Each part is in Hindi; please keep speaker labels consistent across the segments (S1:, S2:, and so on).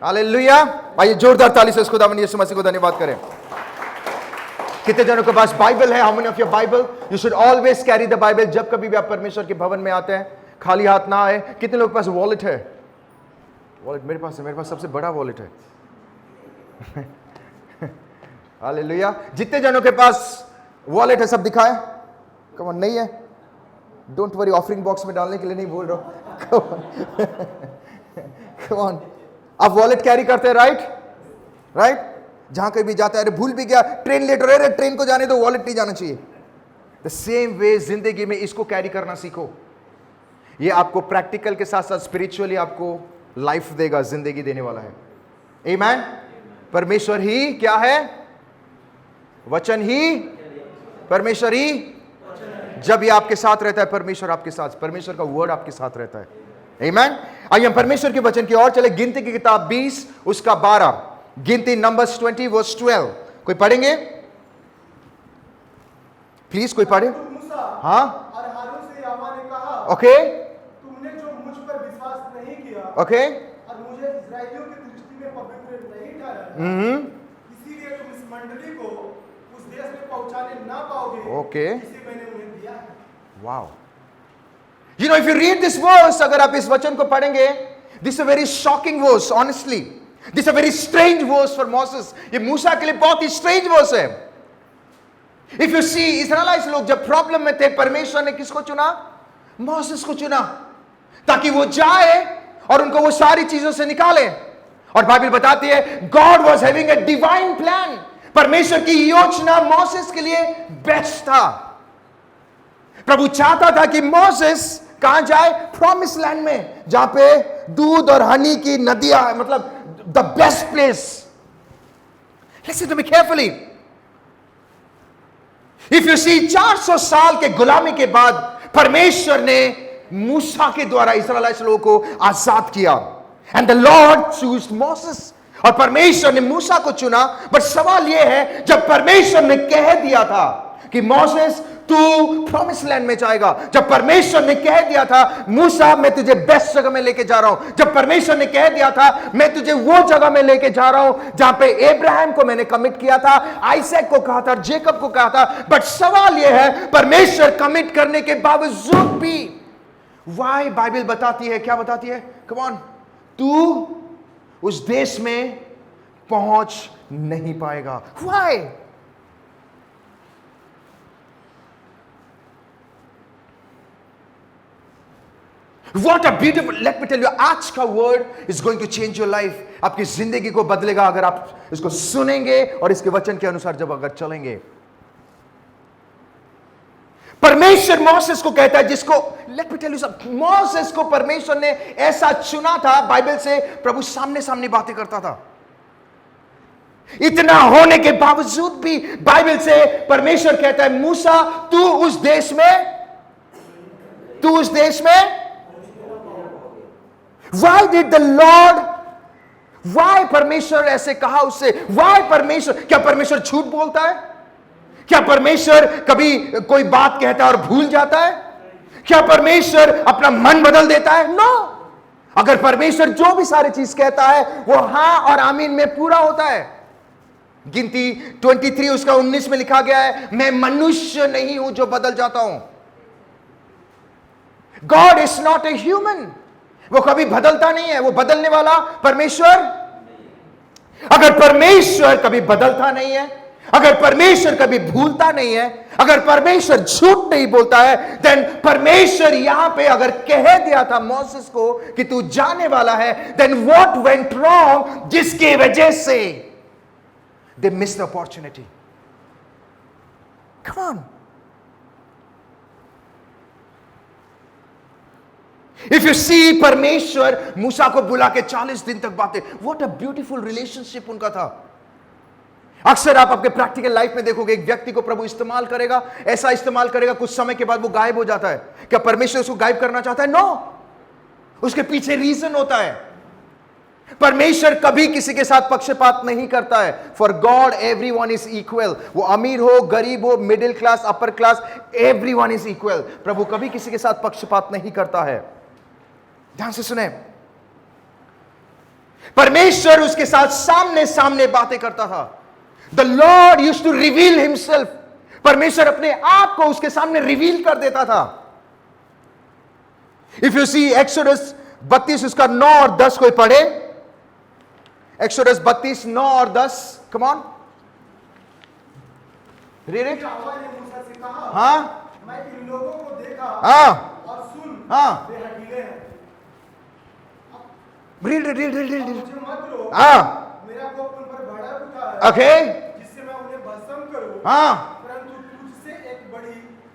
S1: हालेलुया। आइए जोरदार ताली से खुदावंद यीशु मसीह को धन्यवाद करें। कितने जनों के पास बाइबल है? How many of your Bible? You should always carry the Bible. जब कभी भी आप परमेश्वर के भवन में आते हैं, खाली हाथ ना आए। कितने लोगों के पास वॉलेट है? वॉलेट मेरे पास है, मेरे पास सबसे बड़ा वॉलेट है। हालेलुया। जितने जनों के पास वॉलेट है सब दिखाए। कम ऑन, नहीं है? डोंट वरी, ऑफरिंग बॉक्स में डालने के लिए नहीं बोल रहा हूं। कम ऑन, आप वॉलेट कैरी करते हैं, राइट? राइट? जहां कहीं भी जाता है, अरे भूल भी गया, ट्रेन लेट हो रहा है, ट्रेन को जाने दो, वॉलेट नहीं जाना चाहिए। द सेम वे जिंदगी में इसको कैरी करना सीखो। ये आपको प्रैक्टिकल के साथ साथ स्पिरिचुअली आपको लाइफ देगा, जिंदगी देने वाला है। आमीन। परमेश्वर ही क्या है? वचन ही, परमेश्वर ही। जब ये आपके साथ रहता है, परमेश्वर आपके साथ, परमेश्वर का वर्ड आपके साथ रहता है। आमीन। आइए हम परमेश्वर के वचन की ओर चले। गिनती की किताब 20 उसका 12। गिनती नंबर्स 20 वर्स 12। कोई पढ़ेंगे प्लीज? कोई पढ़े? हाँ।
S2: और हारून से यहोवा ने कहा,
S1: ओके
S2: तुमने जो मुझ पर विश्वास नहीं किया
S1: ओके
S2: और मुझे इस्राएलियों की दृष्टि में पवित्र नहीं ठहराया, इसीलिए तुम इस मंडली को उस देश में पहुंचाने ना पाओगे।
S1: ओके।
S2: इसे मैंने उन्हें दिया है।
S1: Wow. You know, if you read this verse, अगर आप इस वचन को पढ़ेंगे, this a very shocking verse, honestly this a very strange verse for Moses. ये मूसा के लिए बहुत ही स्ट्रेंज वर्स है। इफ यू सी, इस्राएलाइट्स लोग जब प्रॉब्लम में थे, परमेश्वर ने किसको चुना? मोसेस को चुना, ताकि वो जाए और उनको वो सारी चीजों से निकाले। और बाइबल बताती है God was having a divine plan. परमेश्वर की योजना मोसेस के लिए बेस्ट था। प्रभु चाहता था कि मोसेस कहां जाए? प्रॉमिस लैंड में, जहां पे दूध और हनी की नदियां, मतलब the best place. Listen to me carefully. If you see, 400 साल के गुलामी के बाद परमेश्वर ने मूसा के द्वारा इस्राएलिट लोगों को आजाद किया। And the Lord choose Moses. और परमेश्वर ने मूसा को चुना। बट सवाल यह है, जब परमेश्वर ने कह दिया था कि मोसेस तू प्रॉमिस लैंड में जाएगा, जब परमेश्वर ने कह दिया था मूसा मैं तुझे बेस्ट जगह में लेके जा रहा हूं, जब परमेश्वर ने कह दिया था मैं तुझे वो जगह में लेके जा रहा हूं जहां पे अब्राहम को मैंने कमिट किया था, आइसैक को कहा था, जेकब को कहा था, बट सवाल यह है परमेश्वर कमिट करने के बावजूद भी वाई बाइबल बताती है, क्या बताती है? कम ऑन, तू उस देश में पहुंच नहीं पाएगा। Why? What a beautiful, let me tell you, आज का word is going to change your life. आपकी जिंदगी को बदलेगा अगर आप इसको सुनेंगे और इसके वचन के अनुसार जब अगर चलेंगे। परमेश्वर मोसेस को कहता है, जिसको let me tell you something, Moses को परमेश्वर ने ऐसा चुना था, बाइबल से प्रभु सामने सामने बातें करता था। इतना होने के बावजूद भी बाइबल से परमेश्वर कहता है मूसा तू उस देश में Why did the Lord, why परमेश्वर ऐसे कहा उससे? Why परमेश्वर, क्या परमेश्वर झूठ बोलता है? क्या परमेश्वर कभी कोई बात कहता है और भूल जाता है? क्या परमेश्वर अपना मन बदल देता है? नो। अगर परमेश्वर जो भी सारी चीज कहता है वो हां और आमीन में पूरा होता है। गिनती 23 उसका 19 में लिखा गया है, मैं मनुष्य नहीं हूं जो बदल जाता हूं। God is not a human. वो कभी बदलता नहीं है, वो बदलने वाला परमेश्वर। अगर परमेश्वर कभी बदलता नहीं है, अगर परमेश्वर कभी भूलता नहीं है, अगर परमेश्वर झूठ नहीं बोलता है, देन परमेश्वर यहां पे अगर कह दिया था मोसेस को कि तू जाने वाला है, देन व्हाट वेंट रॉन्ग, जिसकी वजह से they miss the opportunity. Come on. If you see, परमेश्वर मूसा को बुला के 40 दिन तक बातें, व्हाट अ ब्यूटीफुल रिलेशनशिप उनका था। अक्सर आप अपने प्रैक्टिकल लाइफ में देखोगे एक व्यक्ति को प्रभु इस्तेमाल करेगा, ऐसा इस्तेमाल करेगा, कुछ समय के बाद वो गायब हो जाता है। क्या परमेश्वर उसको गायब करना चाहता है? नो। उसके पीछे रीजन होता है। परमेश्वर कभी किसी के साथ पक्षपात नहीं करता है। For God everyone is equal. वो अमीर हो, गरीब हो, middle class, upper class, everyone is equal. प्रभु कभी किसी के साथ पक्षपात नहीं करता है। ध्यान से सुने, परमेश्वर उसके साथ सामने सामने बातें करता था. The Lord used to reveal himself. परमेश्वर अपने आप को उसके सामने रिवील कर देता था. इफ यू सी एक्सोडस 32 उसका 9 और 10 कोई पढ़े. एक्सोडस 32 9 और 10. Come on read it.
S2: Yahowa ने मूसा से कहा,
S1: हाँ
S2: मैं इन लोगों को देखा
S1: हाँ
S2: और सुन,
S1: हाँ.
S2: वे हठीले हैं.
S1: Read read read read.
S2: मुझे मत रो,
S1: हाँ
S2: मेरा कोप उन पर भड़क उठा है,
S1: ओके.
S2: जिससे मैं उन्हें भस्म करूं,
S1: हाँ
S2: परंतु तुझसे एक बड़ी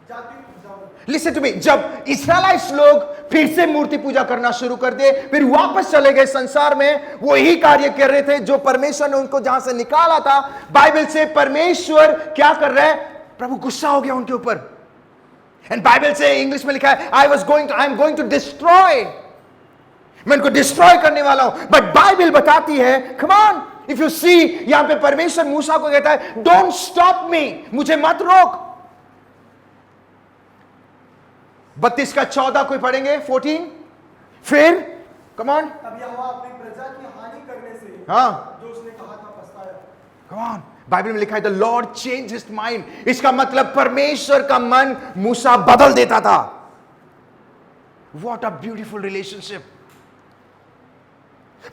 S2: जाति उपजाऊं.
S1: लिसन टू मी. जब इस्राएलाइट्स लोग फिर से मूर्ति पूजा करना शुरू कर दिए, फिर वापस चले गए संसार में, वो ही कार्य कर रहे थे जो परमेश्वर ने उनको जहां से निकाला था. बाइबल से परमेश्वर क्या कर रहे हैं? प्रभु गुस्सा हो गया उनके ऊपर. एंड बाइबल से इंग्लिश में लिखा है I am going to destroy. मैं इनको डिस्ट्रॉय करने वाला हूं. बट बाइबल बताती है, कम ऑन, इफ यू सी, यहां पे परमेश्वर मूसा को कहता है डोंट स्टॉप मी, मुझे मत रोक. 32 का 14 कोई पढ़ेंगे. 14 फिर कम ऑन.
S2: तब यहोवा अपनी प्रजा की हानि करने से
S1: हाँ
S2: जो उसने कहा था पछताया.
S1: Come on. बाइबल में लिखा है the Lord change his mind. इसका मतलब परमेश्वर का मन मूसा बदल देता था. What a beautiful relationship.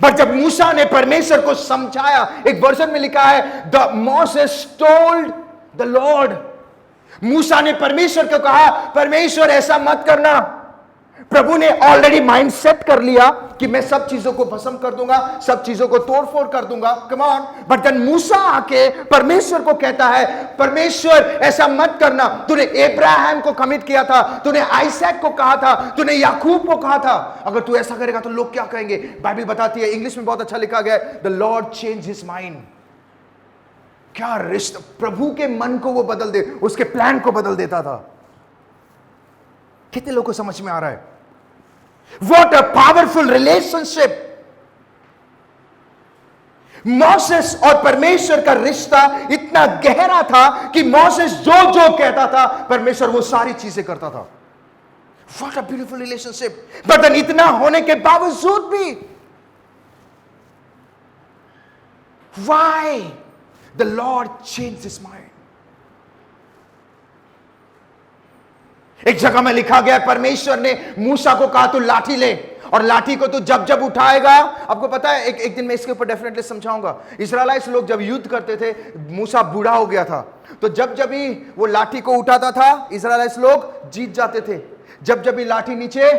S1: पर जब मूसा ने परमेश्वर को समझाया, एक वर्जन में लिखा है the Moses told the lord. Musa ने परमेश्वर को कहा परमेश्वर ऐसा मत करना. प्रभु ने ऑलरेडी माइंड सेट कर लिया कि मैं सब चीजों को भस्म कर दूंगा, सब चीजों को तोड़फोड़ कर दूंगा. Come on. बट देन मूसा आके परमेश्वर को कहता है परमेश्वर ऐसा मत करना. तूने अब्राहम को कमिट किया था, तूने आइसैक को कहा था, तूने याकूब को कहा था, अगर तू ऐसा करेगा तो लोग क्या कहेंगे. बाइबल बताती है, इंग्लिश में बहुत अच्छा लिखा गया है, the Lord change his mind. क्या रिश्ता. प्रभु के मन को वो बदल दे, उसके प्लान को बदल देता था. कितने लोगों को समझ में आ रहा है? What a powerful relationship. Moses और परमेश्वर का रिश्ता इतना गहरा था कि मोसेस जो जो कहता था परमेश्वर वो सारी चीजें करता था. What a beautiful relationship. But then इतना होने के बावजूद भी why the Lord changed his mind. एक जगह में लिखा गया परमेश्वर ने मूसा को कहा तू लाठी ले, और लाठी को तू जब जब उठाएगा. आपको पता है एक दिन मैं इसके ऊपर डेफिनेटली समझाऊंगा. इस्राएलाइट्स लोग जब युद्ध करते थे, मूसा बूढ़ा हो गया था, तो जब जब ही वो लाठी को उठाता था इस्राएलाइट्स लोग जीत जाते थे. जब जब ही लाठी नीचे,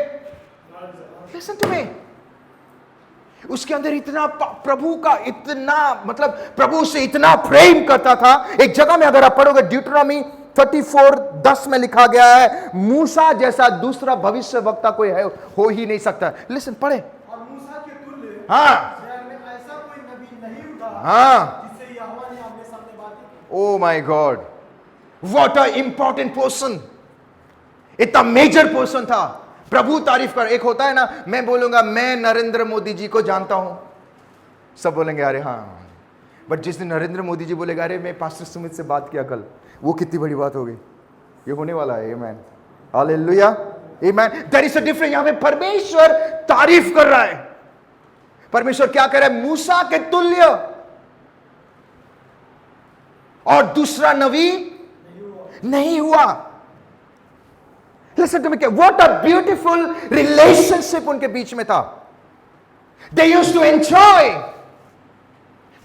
S1: लिसन टू मी, उसके अंदर इतना प्रभु का इतना मतलब प्रभु से इतना प्रेम करता था. एक जगह में अगर आप पढ़ोगे ड्यूटरॉनमी 34:10 में लिखा गया है मूसा जैसा दूसरा भविष्य वक्ता कोई है हो ही नहीं सकता. लिसन पढ़े.
S2: और मूसा के तुल्य
S1: हाँ
S2: इस्राएल में ऐसा कोई नबी नहीं उठा
S1: हाँ.
S2: जिससे यहोवा ने आमने सामने बातें की.
S1: Oh my God, what a important person. इतना मेजर पर्सन था. प्रभु तारीफ कर. एक होता है ना, मैं बोलूंगा मैं नरेंद्र मोदी जी को जानता हूं, सब बोलेंगे अरे हाँ. बट जिस दिन नरेंद्र मोदी जी बोलेगा अरे मैं पास्टर सुमित से बात किया कल, वो कितनी बड़ी बात होगी. ये होने वाला है. आमेन, हालेलुया, आमेन. There is a difference. यहां पे परमेश्वर तारीफ कर रहा है. परमेश्वर क्या कर रहा है? मूसा के तुल्य और दूसरा नबी नहीं हुआ. Listen to me, what a beautiful relationship उनके बीच में था. They used to enjoy.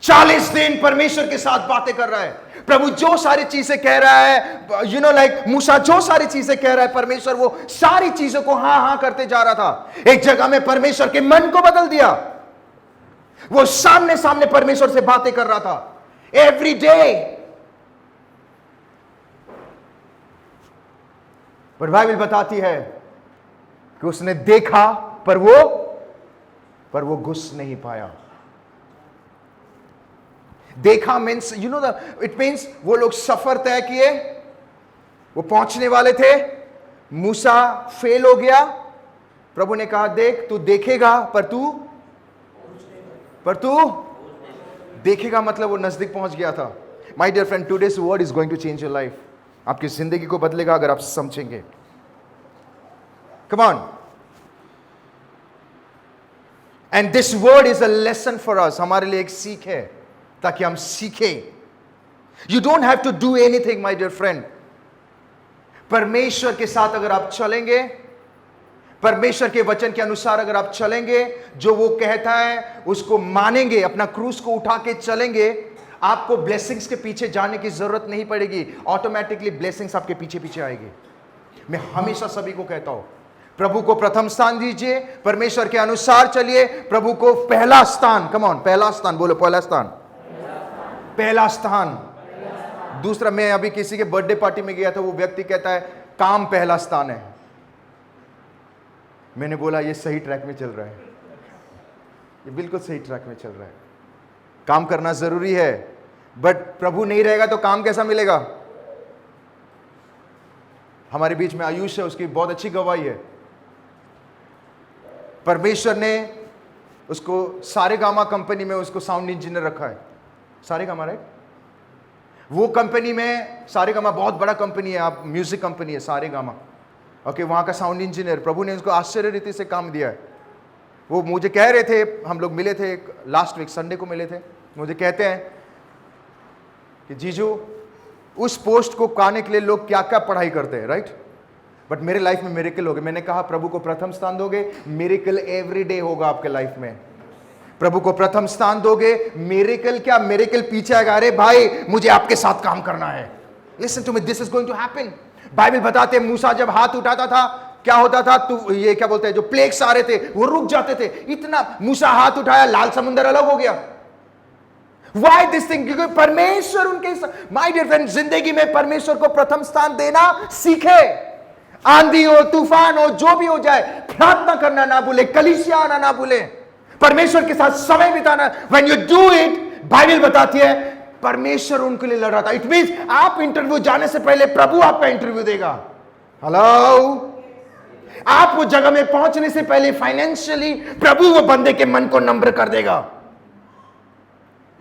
S1: 40 दिन परमेश्वर के साथ बातें कर रहा है. प्रभु जो सारी चीजें कह रहा है, यू नो लाइक मूसा जो सारी चीजें कह रहा है, परमेश्वर वो सारी चीजों को हां हां करते जा रहा था. एक जगह में परमेश्वर के मन को बदल दिया. वो सामने सामने परमेश्वर से बातें कर रहा था एवरी डे. पर बाइबल बताती है कि उसने देखा पर वो घुस नहीं पाया. देखा means you know the it means वो लोग सफर तय किए, वो पहुंचने वाले थे. मूसा फेल हो गया. प्रभु ने कहा देख तू देखेगा पर तू देखेगा, मतलब वो नजदीक पहुंच गया था. My dear friend, today's word is going to change your life. आपकी जिंदगी को बदलेगा अगर आप समझेंगे. Come on. And this word is a lesson for us, हमारे लिए एक सीख है ताकि हम सीखें. You don't have to do anything my dear friend. परमेश्वर के साथ अगर आप चलेंगे, परमेश्वर के वचन के अनुसार अगर आप चलेंगे, जो वो कहता है उसको मानेंगे, अपना क्रूस को उठा के चलेंगे, आपको ब्लेसिंग्स के पीछे जाने की जरूरत नहीं पड़ेगी. ऑटोमेटिकली ब्लेसिंग्स आपके पीछे पीछे आएगी. मैं हमेशा सभी को कहता हूं, प्रभु को प्रथम स्थान दीजिए, परमेश्वर के अनुसार चलिए, प्रभु को पहला स्थान. कम ऑन, पहला स्थान बोलो, पहला स्थान, पहला स्थान. दूसरा, मैं अभी किसी के बर्थडे पार्टी में गया था, वो व्यक्ति कहता है काम पहला स्थान है. मैंने बोला ये सही ट्रैक में चल रहा है, ये बिल्कुल सही ट्रैक में चल रहा है. काम करना जरूरी है, बट प्रभु नहीं रहेगा तो काम कैसा मिलेगा. हमारे बीच में आयुष है, उसकी बहुत अच्छी गवाही है. परमेश्वर ने उसको सारेगामा कंपनी में उसको साउंड इंजीनियर रखा है. सारेगामा, राइट? वो कंपनी में, सारेगामा बहुत बड़ा कंपनी है, आप म्यूजिक कंपनी है सारेगामा. ओके, वहां का साउंड इंजीनियर, प्रभु ने उसको आश्चर्य रीति से काम दिया है. वो मुझे कह रहे थे, हम लोग मिले थे लास्ट वीक संडे को मिले थे, मुझे कहते हैं कि जीजू उस पोस्ट को पाने के लिए लोग क्या क्या पढ़ाई करते हैं, राइट? बट मेरे लाइफ में मिरेकल हो गए. मैंने कहा प्रभु को प्रथम स्थान दोगे, मिरेकल एवरी डे होगा आपके लाइफ में. प्रभु को प्रथम स्थान दोगे, मिरेकल क्या, मिरेकल पीछे आएगा. अरे भाई मुझे आपके साथ काम करना है. Listen to me, this is going to happen. Bible बताते हैं मूसा जब हाथ उठाता था क्या होता था, तू ये क्या बोलते हैं, जो प्लेग्स आ रहे थे वो रुक जाते थे. इतना मूसा हाथ उठाया, लाल समुद्र अलग हो गया. Why this thing? क्योंकि परमेश्वर उनके, माय डियर फ्रेंड, जिंदगी में परमेश्वर को प्रथम स्थान देना सीखे. आंधी हो, तूफान हो, जो भी हो जाए, प्रार्थना करना ना भूले, कलीसिया आना ना भूले, परमेश्वर के साथ समय बिताना. When you do it, Bible बताती है परमेश्वर उनके लिए लड़ रहा था. इट मींस आप इंटरव्यू जाने से पहले प्रभु आपका इंटरव्यू देगा. हेलो, आप वो जगह में पहुंचने से पहले फाइनेंशियली प्रभु वो बंदे के मन को नम्र कर देगा.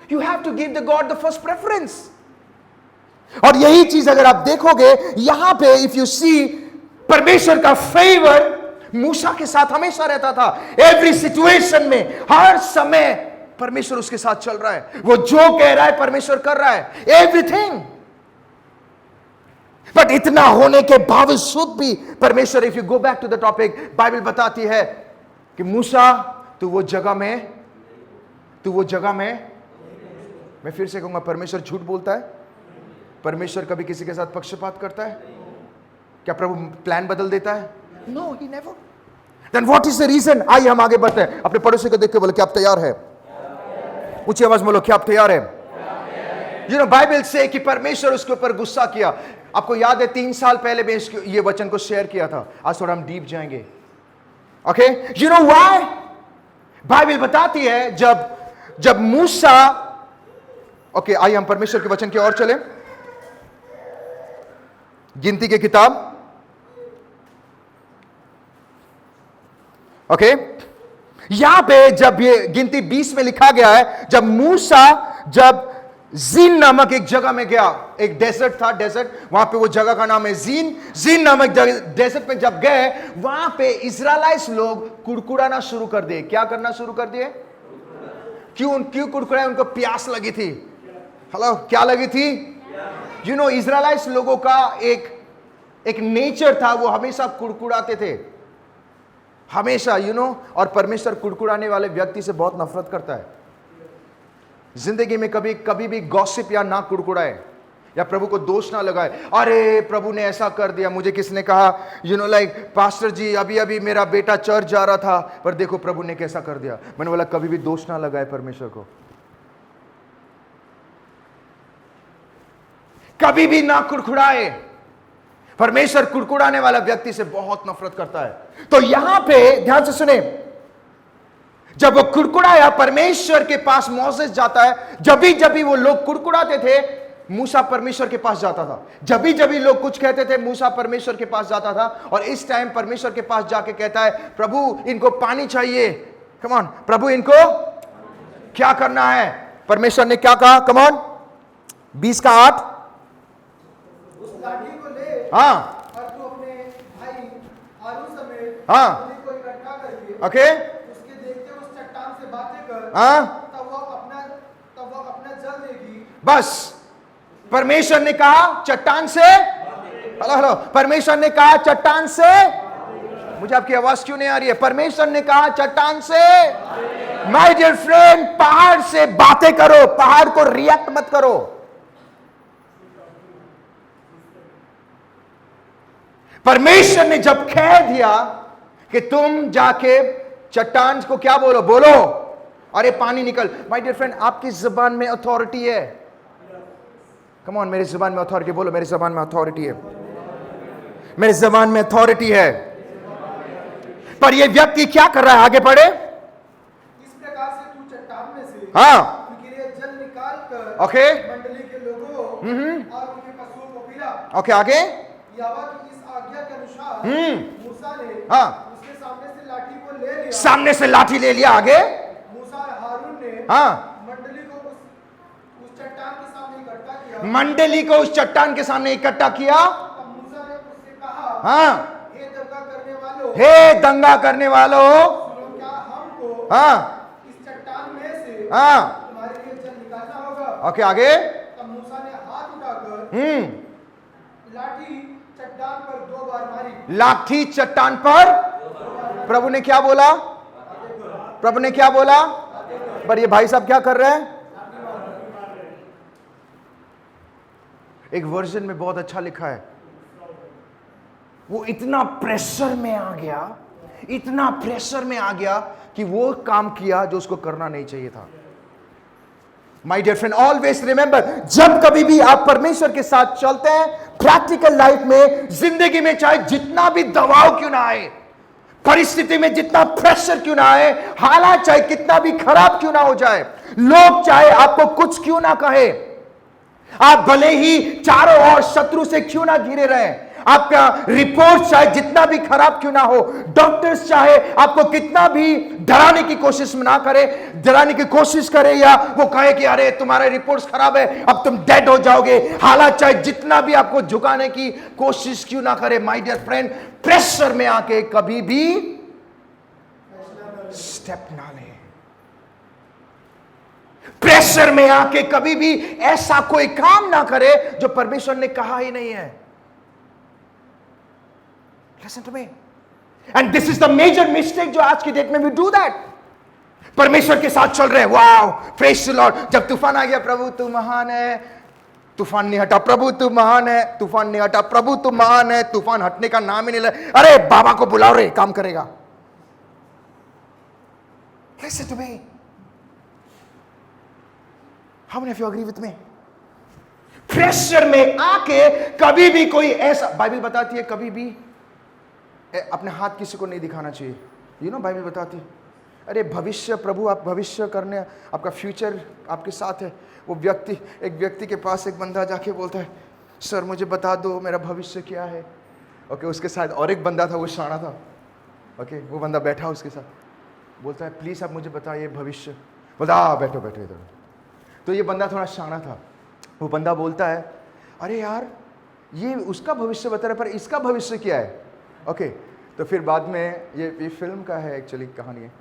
S1: You have to give the God the first preference. और यही चीज अगर आप देखोगे यहां पे, इफ यू सी, परमेश्वर का फेवर मूसा के साथ हमेशा रहता था. एवरी सिचुएशन में, हर समय परमेश्वर उसके साथ चल रहा है. वो जो कह रहा है परमेश्वर कर रहा है, एवरीथिंग. बट इतना होने के बावजूद भी परमेश्वर, if you go back to the topic, Bible बताती है कि मूसा तू वो जगह में, मैं फिर से कहूंगा, परमेश्वर झूठ बोलता है? परमेश्वर कभी किसी के साथ पक्षपात करता है? क्या प्रभु प्लान बदल देता है? No, he never. Then what is the reason? आइए हम आगे बढ़ते हैं. अपने पड़ोसी को देख के बोलो, क्या आप तैयार है? ऊंची आवाज में बोलो, क्या आप तैयार है? यू नो, बाइबल से कि परमेश्वर उसके ऊपर गुस्सा किया. आपको याद है 3 साल पहले मैं ये वचन को शेयर किया था. आज थोड़ा हम डीप जाएंगे. Okay, you know why? Bible बताती है जब मूसा, ओके, आइए हम परमेश्वर के वचन की ओर चलें. गिनती की किताब, ओके, यहां पे जब ये गिनती 20 में लिखा गया है, जब मूसा जब जीन नामक एक जगह में गया, एक डेजर्ट था, डेजर्ट, वहां पे वो जगह का नाम है जीन नामक डेजर्ट में जब गए, वहां पे इजराइलाइट्स लोग कुड़कुड़ाना शुरू कर दिए. क्या करना शुरू कर दिए? क्यों कुड़कुड़ाए? उनको प्यास लगी थी. हेलो, क्या लगी थी? यू नो, इजराइलाइट्स लोगों का एक नेचर था, वो हमेशा कुड़कुड़ाते थे, हमेशा, यू नो. और परमेश्वर कुड़कुड़ाने वाले व्यक्ति से बहुत नफरत करता है. जिंदगी में कभी भी गॉसिप या ना कुड़कुड़ाए, या प्रभु को दोष ना लगाए. अरे प्रभु ने ऐसा कर दिया, मुझे किसने कहा, यू नो, लाइक पास्टर जी अभी मेरा बेटा चर्च जा रहा था, पर देखो प्रभु ने कैसा कर दिया. मैंने बोला कभी भी दोष ना लगाए परमेश्वर को, कभी भी ना कुड़कुड़ाए. परमेश्वर कुड़कुड़ाने वाला व्यक्ति से बहुत नफरत करता है. तो यहां पे ध्यान से सुने, जब वो कुड़कुड़ाया, परमेश्वर के पास मोसेस जाता है. जब भी वो लोग कुड़कुड़ाते थे, मूसा परमेश्वर के पास जाता था. जब भी लोग कुछ कहते थे, मूसा परमेश्वर के पास जाता था. और इस टाइम परमेश्वर के पास जाके कहता है, प्रभु इनको पानी चाहिए. कम ऑन, प्रभु इनको क्या करना है? परमेश्वर ने क्या कहा? Come on, 20:8.
S2: उस लाठी को ले,
S1: हाँ,
S2: और तू अपने भाई हारून समेत
S1: हाँ,
S2: को इकट्ठा करके,
S1: ओके,
S2: उसके देखते उस चट्टान
S1: हाँ,
S2: तब वो अपना जल देगी।
S1: बस परमेश्वर ने कहा चट्टान से, हेलो हेलो, परमेश्वर ने कहा चट्टान से, मुझे आपकी आवाज क्यों नहीं आ रही है? परमेश्वर ने कहा चट्टान से। माय डियर फ्रेंड, पहाड़ से बातें करो, पहाड़ को रिएक्ट मत करो। परमेश्वर ने जब कह दिया कि तुम जाके चट्टान को क्या बोलो, बोलो अरे पानी निकल। माय डियर फ्रेंड, आपकी जुबान में अथॉरिटी है। कम ऑन, मेरी जुबान में अथॉरिटी बोलो, मेरी जुबान में अथॉरिटी है, मेरी जुबान में अथॉरिटी है। पर ये व्यक्ति क्या कर रहा है? आगे बढ़े।
S2: इस प्रकार से तू चट्टान में से
S1: हाँ,
S2: उनके लिए जल निकाल कर
S1: ओके,
S2: मंडली के लोगों और उनके पशुओं को पिला।
S1: ओके, आगे।
S2: यहोवा की इस आज्ञा के अनुसार मूसा ने
S1: हाँ,
S2: उसके सामने से लाठी को ले लिया।
S1: सामने से लाठी ले लिया। आगे।
S2: मूसा और हारून ने
S1: हाँ,
S2: मंडली को उस चट्टान के सामने इकट्ठा किया।
S1: मंडली को उस चट्टान के सामने इकट्ठा किया।
S2: तब मूसा ने उससे कहा,
S1: हाँ,
S2: हे दंगा करने वालों,
S1: हे दंगा करने वालों,
S2: सुनो, क्या हमको
S1: हाँ,
S2: इस चट्टान में से
S1: हाँ,
S2: तुम्हारे लिए जल निकालना होगा।
S1: ओके, आगे।
S2: तब मूसा ने हाथ उठाकर लाठी चट्टान पर 2 बार मारी।
S1: लाठी चट्टान पर। प्रभु ने क्या बोला? प्रभु ने क्या बोला? पर ये भाई साहब क्या कर रहे हैं? एक वर्जन में बहुत अच्छा लिखा है, वो इतना प्रेशर में आ गया, इतना प्रेशर में आ गया कि वो काम किया जो उसको करना नहीं चाहिए था। My dear friend, always remember, जब कभी भी आप परमेश्वर के साथ चलते हैं, प्रैक्टिकल लाइफ में, जिंदगी में, चाहे जितना भी दबाव क्यों ना आए, परिस्थिति में जितना प्रेशर क्यों ना आए, हालात चाहे कितना भी खराब क्यों ना हो जाए, लोग चाहे आपको कुछ क्यों ना कहे, आप भले ही चारों ओर शत्रु से क्यों ना घिरे रहे, आपका रिपोर्ट चाहे जितना भी खराब क्यों ना हो, डॉक्टर्स चाहे आपको कितना भी डराने की कोशिश ना करे, डराने की कोशिश करे या वो कहे कि अरे तुम्हारे रिपोर्ट्स खराब है, अब तुम डेड हो जाओगे, हालात चाहे जितना भी आपको झुकाने की कोशिश क्यों ना करे, माय डियर फ्रेंड, प्रेशर में आके कभी भी स्टेप ना ले। प्रेशर में आके कभी भी ऐसा कोई काम ना करे जो परमेश्वर ने कहा ही नहीं है। Listen to me. And this is the major mistake जो आज की डेट में we do that. परमेश्वर के साथ चल रहे हैं, वाओ, praise the Lord। जब तूफान आ गया, प्रभु तू महान है, तूफान नहीं हटा, प्रभु तू महान है, तूफान नहीं हटा, प्रभु तू महान है, तूफान हटने का नाम ही नहीं ले, अरे बाबा को बुलाओ रे, काम करेगा। Listen to me. How many of you agree with me? Pressure में आके कभी भी कोई ऐसा, बाइबल बताती है कभी भी अपने हाथ किसी को नहीं दिखाना चाहिए। यू नो, बाइबल बताती है, अरे भविष्य, प्रभु आप भविष्य करने, आपका फ्यूचर आपके साथ है। वो व्यक्ति, एक व्यक्ति के पास एक बंदा जाके बोलता है, सर मुझे बता दो मेरा भविष्य क्या है। ओके, उसके साथ और एक बंदा था, वो शाना था। ओके, वो बंदा बैठा उसके साथ, बोलता है प्लीज़ आप मुझे बताइए भविष्य। बोलता बैठो बैठो इधर। तो ये बंदा थोड़ा शाना था, वो बंदा बोलता है, अरे यार ये उसका भविष्य बता रहा है, पर इसका भविष्य क्या है। ओके, तो फिर बाद में ये फिल्म का है एक्चुअली, कहानी है।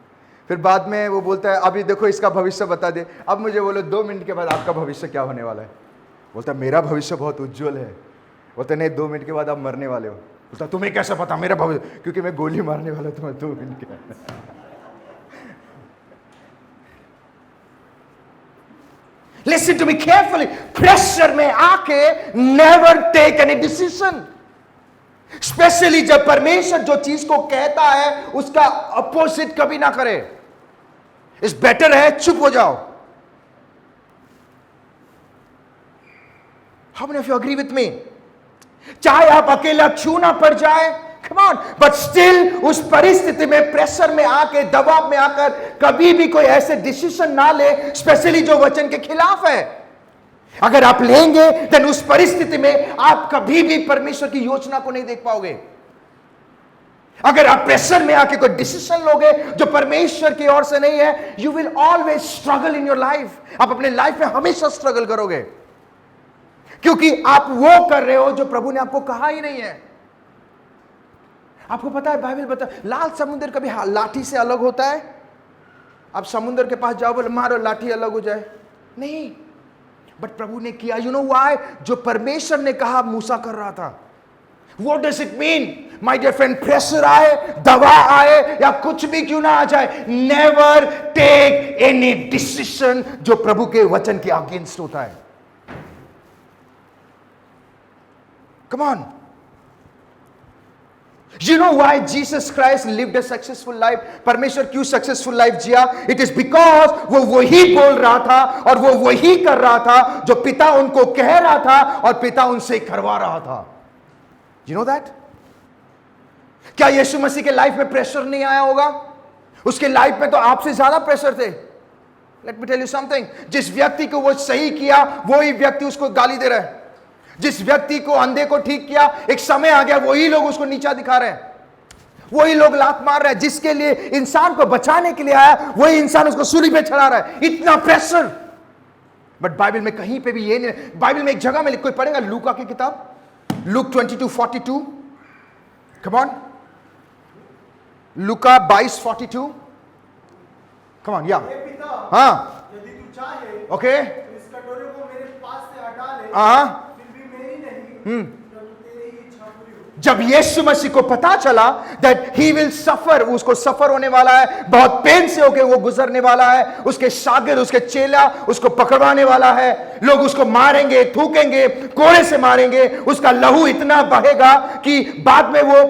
S1: फिर बाद में वो बोलता है, अभी देखो इसका भविष्य बता दे, अब मुझे बोलो 2 मिनट के बाद आपका भविष्य क्या होने वाला है। बोलता है मेरा भविष्य बहुत उज्जवल है। बोलता नहीं, 2 मिनट के बाद आप मरने वाले हो। बोलता तुम्हें कैसे पता मेरा भविष्य? क्योंकि मैं गोली मारने वाला हूँ तुम्हें 2 मिनट के बाद। Listen to me carefully. Pressure में आके never take any decision. Specially जब परमेश्वर जो चीज को कहता है उसका अपोजिट कभी ना करे। इस बेटर है चुप हो जाओ। How many of you agree with me? चाहे आप अकेला क्यों ना पड़ जाए, come on, but still उस परिस्थिति में, प्रेशर में आके, दबाव में आकर कभी भी कोई ऐसे डिसीजन ना ले, स्पेशली जो वचन के खिलाफ है। अगर आप लेंगे then उस परिस्थिति में आप कभी भी परमेश्वर की योजना को नहीं देख पाओगे। अगर आप प्रेशर में आके कोई डिसीजन लोगे जो परमेश्वर की ओर से नहीं है, you will always struggle in your life. आप अपने लाइफ में हमेशा स्ट्रगल करोगे, क्योंकि आप वो कर रहे हो जो प्रभु ने आपको कहा ही नहीं है। आपको पता है, बाइबल बता, लाल समुद्र कभी लाठी से अलग होता है? आप समुद्र के पास जाओ बोले मारो लाठी अलग हो जाए, नहीं। बट प्रभु ने किया, यू नो व्हाई? जो परमेश्वर ने कहा मूसा कर रहा था। What does it mean? My dear friend, pressure आए, दवा आए या कुछ भी क्यों ना आ जाए, नेवर टेक एनी डिसीजन जो प्रभु के वचन के अगेंस्ट होता है। Come on. You know why Jesus Christ lived a successful life? परमेश्वर क्यों सक्सेसफुल लाइफ जिया? इट इज बिकॉज वो वही बोल रहा था और वो वही कर रहा था जो पिता उनको कह रहा था और पिता उनसे करवा रहा था। You know that? क्या यीशु मसीह के लाइफ में प्रेशर नहीं आया होगा? उसके लाइफ में तो आपसे ज्यादा प्रेशर थे। Let me tell you something, जिस व्यक्ति को वो सही किया वही व्यक्ति उसको गाली दे रहा है। जिस व्यक्ति को अंधे को ठीक किया, एक समय आ गया वही लोग उसको नीचा दिखा रहे हैं, वही लोग लात मार रहे हैं। जिसके लिए इंसान को बचाने के लिए आया वही इंसान उसको सूली पे चढ़ा रहा है। इतना प्रेशर। बट बाइबल में कहीं पे भी ये नहीं। बाइबल में एक जगह में कोई पढ़ेगा लूका की किताब, look 22:42, come on, Luka 22:42, come on, या
S2: हे पिता,
S1: हाँ,
S2: यदि तू चाहे
S1: ओके,
S2: तो इस कटोरे को मेरे पास से हटा ले,
S1: हाँ।
S2: फिर भी मेरी नहीं, परंतु तेरी ही इच्छा पूरी हो।
S1: जब यीशु मसीह को पता चला दैट ही विल सफर, उसको सफर होने वाला है, बहुत पेन से होके वो गुजरने वाला है, उसके शागिर्द, उसके चेला उसको पकड़वाने वाला है, लोग उसको मारेंगे, थूकेंगे, कोड़े से मारेंगे, उसका लहू इतना बहेगा कि बाद में वो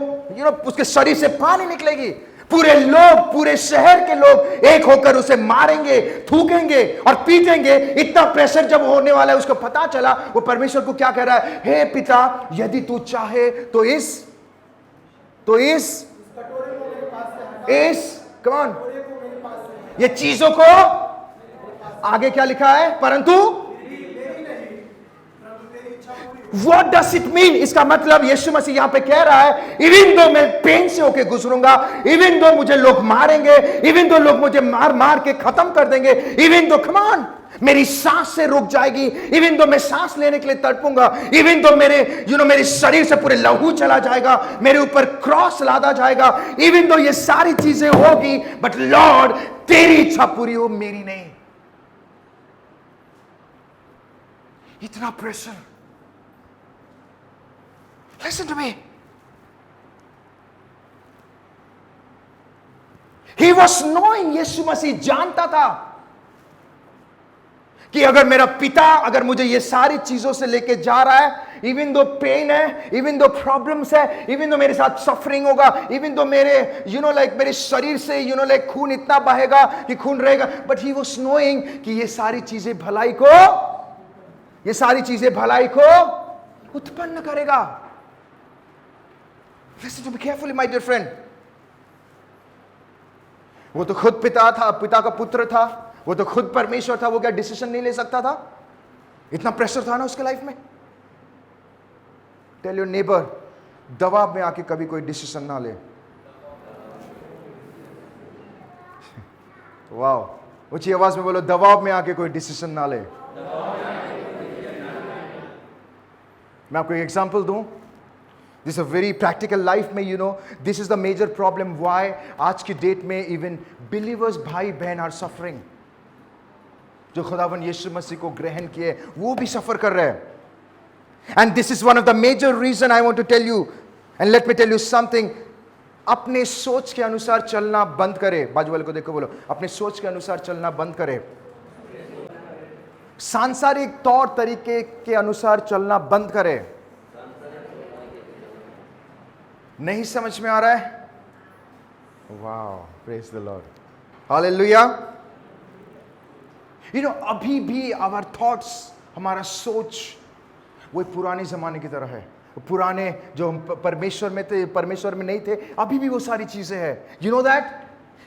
S1: उसके शरीर से पानी निकलेगी, पूरे लोग, पूरे शहर के लोग एक होकर उसे मारेंगे, थूकेंगे और पीटेंगे। इतना प्रेशर जब होने वाला है, उसको पता चला, वो परमेश्वर को क्या कह रहा है, हे पिता यदि तू चाहे तो इस
S2: कटोरे को मेरे पास से हटा,
S1: कम ऑन,
S2: कटोरे को मेरे पास से
S1: ये चीजों को आगे क्या लिखा है, परंतु What does it mean? इसका मतलब यीशु मसीह यहां पे कह रहा है, इवन दो मैं पेन से होके गुजरूंगा, इवन दो मुझे लोग मारेंगे, इवन दो लोग मुझे मार मार के खत्म कर देंगे, इवन दो कम ऑन मेरी सांस से रुक जाएगी, इवन दो मैं सांस लेने के लिए तड़पूंगा, इवन दो मेरे मेरे शरीर से पूरे लहू चला जाएगा, मेरे ऊपर क्रॉस लादा जाएगा, इवन दो ये सारी चीजें होगी, बट लॉर्ड तेरी इच्छा पूरी हो, मेरी नहीं। इतना pressure. Listen to me. He was knowing, यीशु मसीह जानता था कि अगर मेरा पिता अगर मुझे ये सारी चीजों से लेके जा रहा है, इवन दो पेन है, इवन दो प्रॉब्लम्स है, इवन दो मेरे साथ सफरिंग होगा, इवन दो मेरे मेरे शरीर से खून इतना बहेगा कि खून रहेगा, बट ही वाज नोइंग कि ये सारी चीजें भलाई को उत्पन्न करेगा। Listen to me carefully, my dear friend. वो तो खुद पिता था, पिता का पुत्र था, वो तो खुद परमेश्वर था, वो क्या डिसीजन नहीं ले सकता था? इतना प्रेशर था ना उसके लाइफ में। टेल योर नेबर, दबाव में आके कभी कोई डिसीजन ना ले। वाह, ऊंची आवाज में बोलो, दबाव में आके कोई डिसीजन ना ले। मैं आपको एक एग्जांपल दूं। This is a very practical life में this is the major problem why आज की डेट में even believers भाई बहन are suffering। जो खुदावन यीशु मसीह को ग्रहण किए वो भी सफर कर रहे हैं। And this is one of the major reason I want to tell you, and let me tell you something, अपने सोच के अनुसार चलना बंद करे। बाजू वाले को देखो, बोलो अपने सोच के अनुसार चलना बंद करे, सांसारिक तौर तरीके के अनुसार चलना बंद करे। नहीं समझ में आ रहा है? Wow, praise the Lord, hallelujah. अभी भी आवर थॉट्स, हमारा सोच वो पुराने जमाने की तरह है। पुराने जो हम परमेश्वर में थे, परमेश्वर में नहीं थे, अभी भी वो सारी चीजें हैं। You know that?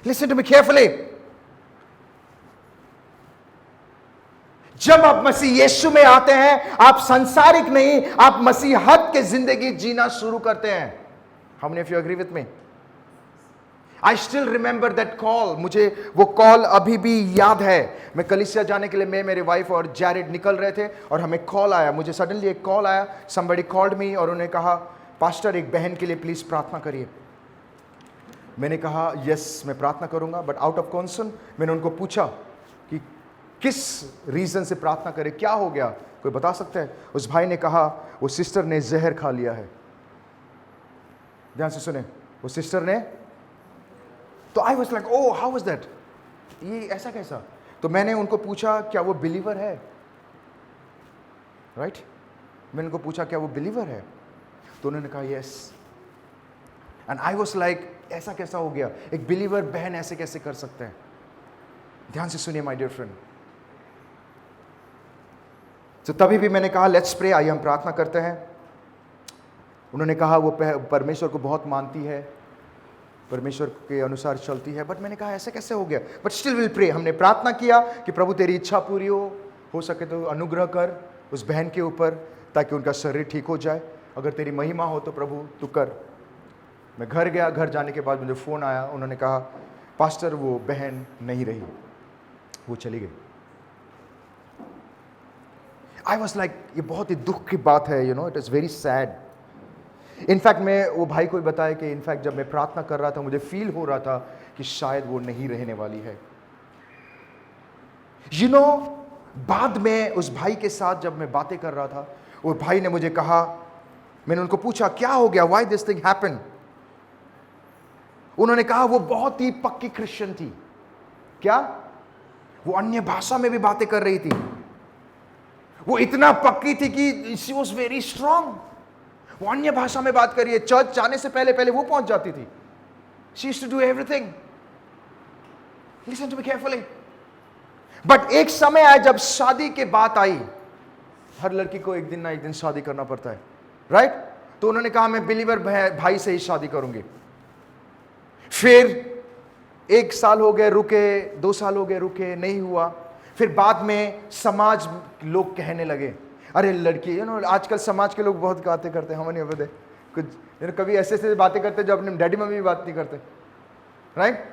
S1: Listen to me carefully. जब आप मसीह यीशु में आते हैं, आप संसारिक नहीं, आप मसीहत के जिंदगी जीना शुरू करते हैं। How many of you agree with me? I still remember that call. मुझे वो कॉल अभी भी याद है। मैं कलीसिया जाने के लिए मैं, मेरे वाइफ और जैरेड निकल रहे थे और हमें कॉल आया, मुझे सडनली एक कॉल आया। Somebody called me और उन्होंने कहा, पास्टर एक बहन के लिए प्लीज प्रार्थना करिए। मैंने कहा यस मैं प्रार्थना करूंगा, बट आउट ऑफ कॉन्सर्न मैंने उनको पूछा कि किस रीजन से प्रार्थना करें, क्या हो गया, कोई बता सकता है? उस भाई ने कहा वो सिस्टर ने जहर खा लिया है। ध्यान से सुने, वो सिस्टर ने, तो I was like oh how was that, ये ऐसा कैसा? तो मैंने उनको पूछा क्या वो बिलीवर है, राइट? मैंने उनको पूछा क्या वो बिलीवर है, तो उन्होंने कहा yes. And I was like ऐसा कैसा हो गया, एक बिलीवर बहन ऐसे कैसे कर सकते हैं? ध्यान से सुनिए माय डियर फ्रेंड। तो तभी भी मैंने कहा लेट्स प्रे, आइए हम प्रार्थना करते हैं। उन्होंने कहा वो परमेश्वर को बहुत मानती है, परमेश्वर के अनुसार चलती है, बट मैंने कहा ऐसे कैसे हो गया, बट स्टिल विल प्रे। हमने प्रार्थना किया कि प्रभु तेरी इच्छा पूरी हो सके तो अनुग्रह कर उस बहन के ऊपर ताकि उनका शरीर ठीक हो जाए, अगर तेरी महिमा हो तो प्रभु तू कर। मैं घर गया, घर जाने के बाद मुझे फ़ोन आया, उन्होंने कहा पास्टर वो बहन नहीं रही, वो चली गई। आई वॉज लाइक ये बहुत ही दुख की बात है, you know, it is very sad. In fact मैं वो भाई को बताया कि इनफैक्ट जब मैं प्रार्थना कर रहा था मुझे फील हो रहा था कि शायद वो नहीं रहने वाली है। यू नो, बाद में उस भाई के साथ जब मैं बातें कर रहा था, वो भाई ने मुझे कहा, मैंने उनको पूछा क्या हो गया, व्हाई दिस थिंग हैपन? उन्होंने कहा वो बहुत ही पक्की क्रिश्चियन थी। क्या? वो अन्य भाषा में भी बातें कर रही थी, वो इतना पक्की थी कि शी वॉज वेरी स्ट्रांग। वो अन्य भाषा में बात करिए, चर्च जाने से पहले पहले वो पहुंच जाती थी। She used to do everything. Listen to me carefully. But एक समय आया जब शादी की बात आई, हर लड़की को एक दिन ना एक दिन शादी करना पड़ता है, राइट? तो उन्होंने कहा मैं बिलीवर भाई से ही शादी करूंगी। फिर 1 साल हो गए रुके, 2 साल हो गए रुके, नहीं हुआ। फिर बाद में समाज लोग कहने लगे अरे लड़की, यू नो, आजकल समाज के लोग बहुत बातें करते हैं, हम नहीं पता कुछ, यू नो, कभी ऐसे ऐसे बातें करते जो अपने डैडी मम्मी भी बात नहीं करते, राइट?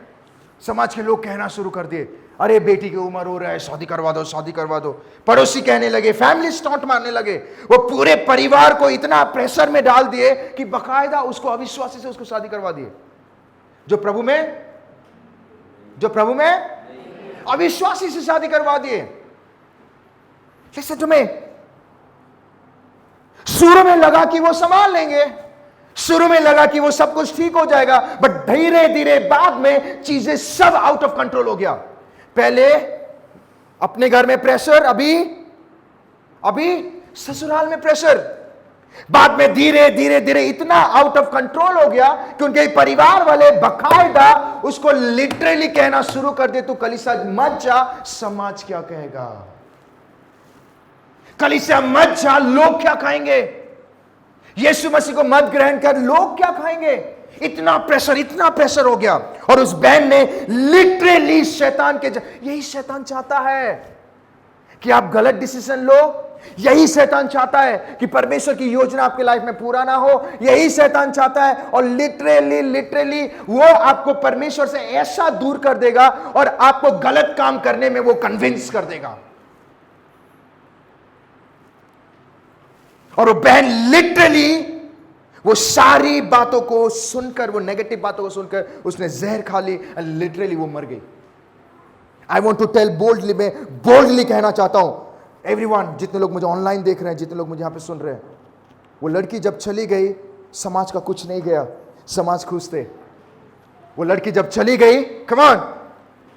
S1: समाज के लोग कहना शुरू कर दिए अरे बेटी की उम्र हो रहा है, शादी करवा दो, शादी करवा दो। पड़ोसी कहने लगे, फैमिली स्टॉन्ट मारने लगे, वो पूरे परिवार को इतना प्रेशर में डाल दिए कि बकायदा उसको अविश्वासी से उसको शादी करवा दिए, जो प्रभु में अविश्वासी से शादी करवा दिए। तुम्हें शुरू में लगा कि वो संभाल लेंगे, शुरू में लगा कि वो सब कुछ ठीक हो जाएगा, बट धीरे धीरे बाद में चीजें सब आउट ऑफ कंट्रोल हो गया। पहले अपने घर में प्रेशर, अभी ससुराल में प्रेशर, बाद में धीरे धीरे धीरे इतना आउट ऑफ कंट्रोल हो गया कि उनके परिवार वाले बकायदा उसको लिटरली कहना शुरू कर दे, तू कलीसिया मत जा, समाज क्या कहेगा, कलीसिया मत जा, लोग क्या कहेंगे, यीशु मसीह को मत ग्रहण कर, लोग क्या कहेंगे। इतना प्रेशर हो गया। और उस बहन ने लिटरली शैतान के यही शैतान चाहता है कि आप गलत डिसीजन लो, यही शैतान चाहता है कि परमेश्वर की योजना आपके लाइफ में पूरा ना हो, यही शैतान चाहता है। और लिटरली वो आपको परमेश्वर से ऐसा दूर कर देगा और आपको गलत काम करने में वो कन्विंस कर देगा। और वो बहन लिटरली वो सारी बातों को सुनकर, वो नेगेटिव बातों को सुनकर उसने जहर खा ली, लिटरली वो मर गई। I want to tell boldly, मैं बोल्डली कहना चाहता हूं एवरीवन, जितने लोग मुझे ऑनलाइन देख रहे हैं, जितने लोग मुझे यहां पे सुन रहे हैं, वो लड़की जब चली गई समाज का कुछ नहीं गया, समाज खुश थे। वो लड़की जब चली गई, कम ऑन,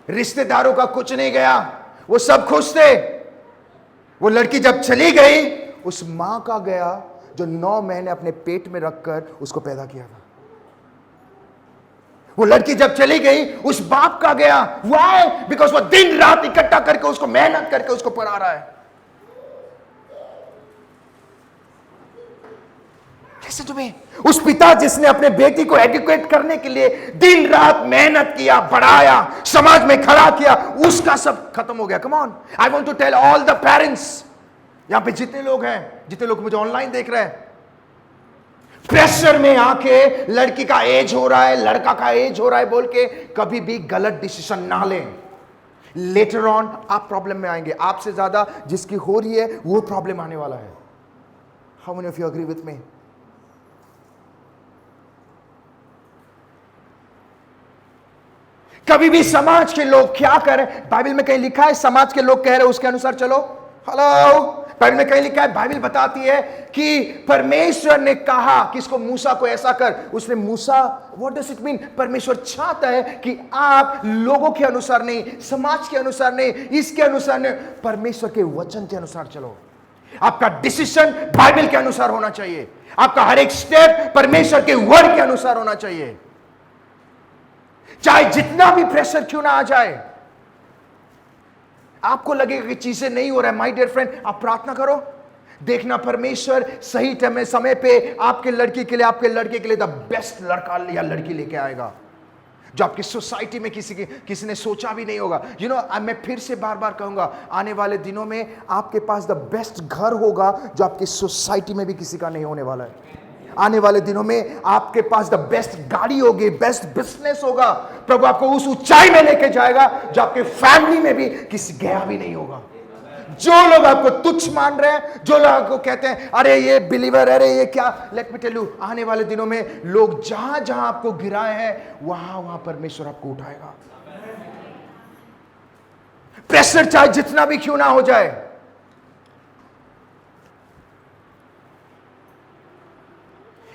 S1: रिश्तेदारों का कुछ नहीं गया, वो सब खुश थे। वो लड़की जब चली गई, उस मां का गया जो 9 महीने अपने पेट में रखकर उसको पैदा किया था। वो लड़की जब चली गई, उस बाप का गया। व्हाई? बिकॉज वो दिन रात इकट्ठा करके उसको, मेहनत करके उसको पढ़ा रहा है। कैसे तुम्हें उस पिता जिसने अपने बेटी को एजुकेट करने के लिए दिन रात मेहनत किया, पढ़ाया, समाज में खड़ा किया, उसका सब खत्म हो गया। Come on, I want to tell all the parents, यहां पे जितने लोग हैं, जितने लोग मुझे ऑनलाइन देख रहे हैं, प्रेशर में आके लड़की का एज हो रहा है, लड़का का एज हो रहा है बोल के कभी भी गलत डिसीजन ना लें। लेटर ऑन आप प्रॉब्लम में आएंगे। आपसे ज्यादा जिसकी हो रही है वो प्रॉब्लम आने वाला है। How many of you agree with me? कभी भी समाज के लोग क्या कर रहे हैं, बाइबल में कहीं लिखा है समाज के लोग कह रहे हैं उसके अनुसार चलो? हेलो, बाइबल में कहीं लिखा है, बाइबल बताती है कि परमेश्वर ने कहा किसको? मूसा को ऐसा कर। उसने मूसा, व्हाट डज इट मीन? परमेश्वर चाहता है कि आप लोगों के अनुसार नहीं, समाज के अनुसार नहीं, इसके अनुसार नहीं, परमेश्वर के वचन के अनुसार चलो। आपका डिसीजन बाइबल के अनुसार होना चाहिए, आपका हर एक स्टेप परमेश्वर के वर्ड के अनुसार होना चाहिए, चाहे जितना भी प्रेशर क्यों ना आ जाए। आपको लगेगा कि चीजें नहीं हो रहा है, माय डियर फ्रेंड, आप प्रार्थना करो, देखना परमेश्वर सही टाइम समय पे आपके लड़की के लिए, आपके लड़के के लिए द बेस्ट लड़का या लड़की लेके आएगा, जो आपकी सोसाइटी में किसी ने सोचा भी नहीं होगा। यू नो, मैं फिर से बार बार कहूंगा, आने वाले दिनों में आपके पास द बेस्ट घर होगा जो आपकी सोसाइटी में भी किसी का नहीं होने वाला है। आने वाले दिनों में आपके पास द बेस्ट गाड़ी होगी, बेस्ट बिजनेस होगा। प्रभु आपको उस ऊंचाई में लेके जाएगा जो आपके फैमिली में भी किसी गया भी नहीं होगा। जो लोग आपको तुच्छ मान रहे हैं, जो लोग आपको कहते हैं अरे ये बिलीवर, अरे ये क्या, लेट मी टेल यू, आने वाले दिनों में लोग जहां जहां आपको गिराए हैं वहां वहां परमेश्वर आपको उठाएगा। प्रेशर चाहे जितना भी क्यों ना हो जाए,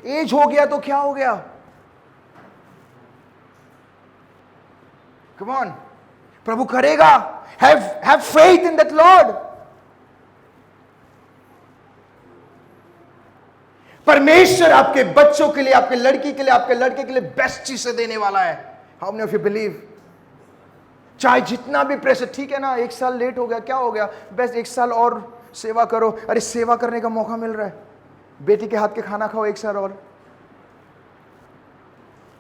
S1: एज हो गया तो क्या हो गया, कम ऑन, प्रभु करेगा। Have faith in that Lord. परमेश्वर आपके बच्चों के लिए, आपके लड़की के लिए, आपके लड़के के लिए बेस्ट चीजें देने वाला है। How many of you believe? चाहे जितना भी प्रेशर, ठीक है ना, 1 साल लेट हो गया, क्या हो गया, बस 1 साल और सेवा करो। अरे सेवा करने का मौका मिल रहा है, बेटी के हाथ के खाना खाओ 1 साल और,